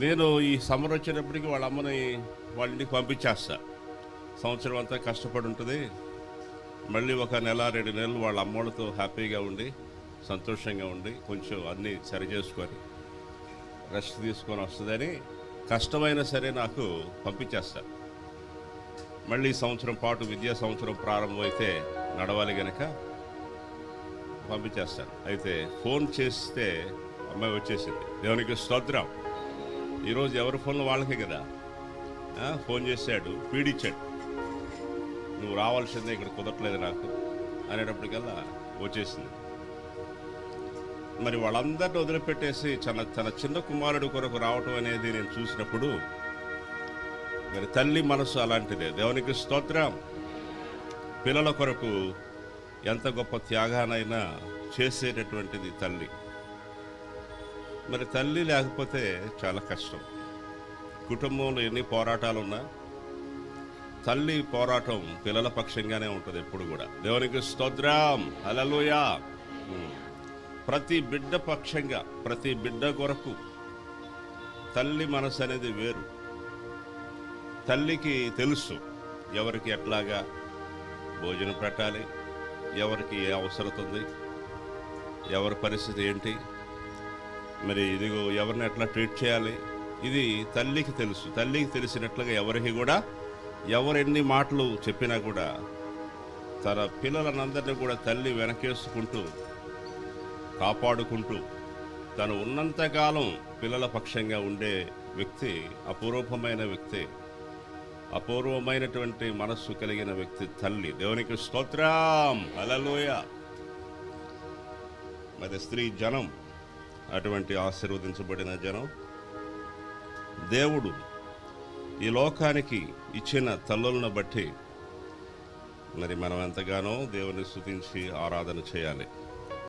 నేను ఈ సమ్మర్ వచ్చేటప్పటికి వాళ్ళ అమ్మని వాళ్ళ ఇంటికి పంపించేస్తా. సంవత్సరం అంతా కష్టపడి ఉంటుంది. మళ్ళీ ఒక నెల 2 నెలలు వాళ్ళ అమ్మోళ్ళతో హ్యాపీగా ఉండి సంతోషంగా ఉండి కొంచెం అన్నీ సరి చేసుకొని రెస్ట్ తీసుకొని వస్తుందని కష్టమైనా సరే నాకు పంపించేస్తా. మళ్ళీ సంవత్సరం పాటు విద్యా సంవత్సరం ప్రారంభమైతే నడవాలి గనక పంపించేస్తాను. అయితే ఫోన్ చేస్తే అమ్మాయి వచ్చేసింది. దేవునికి స్తోత్రం. ఈరోజు ఎవరి ఫోన్లో వాళ్ళకే కదా. ఫోన్ చేశాడు, పీడిచ్చాడు, నువ్వు రావాల్సిందే, ఇక్కడ కుదరట్లేదు నాకు అనేటప్పటికల్లా వచ్చేసింది. మరి వాళ్ళందరినీ వదిలిపెట్టేసి తన చిన్న కుమారుడు కొరకు రావటం అనేది నేను చూసినప్పుడు మరి తల్లి మనసు అలాంటిదే. దేవునికి స్తోత్రం. పిల్లల కొరకు ఎంత గొప్ప త్యాగానైనా చేసేటటువంటిది తల్లి. మరి తల్లి లేకపోతే చాలా కష్టం. కుటుంబంలో ఎన్ని పోరాటాలున్నా తల్లి పోరాటం పిల్లల పక్షంగానే ఉంటుంది ఎప్పుడు కూడా. దేవునికి స్తోత్రం. హల్లెలూయా. ప్రతి బిడ్డ పక్షంగా, ప్రతి బిడ్డ కొరకు తల్లి మనసు అనేది వేరు. తల్లికి తెలుసు ఎవరికి ఎట్లాగా భోజనం పెట్టాలి, ఎవరికి ఏ అవసరం ఉంది, ఎవరి పరిస్థితి ఏంటి, మరి ఇదిగో ఎవరిని ఎట్లా ట్రీట్ చేయాలి, ఇది తల్లికి తెలుసు. తల్లికి తెలిసినట్లుగా ఎవరికి కూడా ఎవరు ఎన్ని మాటలు చెప్పినా కూడా తన పిల్లలనందరినీ కూడా తల్లి వెనకేసుకుంటూ కాపాడుకుంటూ తను ఉన్నంతకాలం పిల్లల పక్షంగా ఉండే వ్యక్తి అపూర్వమైన వ్యక్తి, అపూర్వమైనటువంటి మనస్సు కలిగిన వ్యక్తి తల్లి. దేవునికి స్తోత్రం. హల్లెలూయా. మరి స్త్రీ జనం అటువంటి ఆశీర్వదించబడిన జనం. దేవుడు ఈ లోకానికి ఇచ్చిన తల్లులను బట్టి మరి మనం ఎంతగానో దేవుని స్తుతించి ఆరాధన చేయాలి.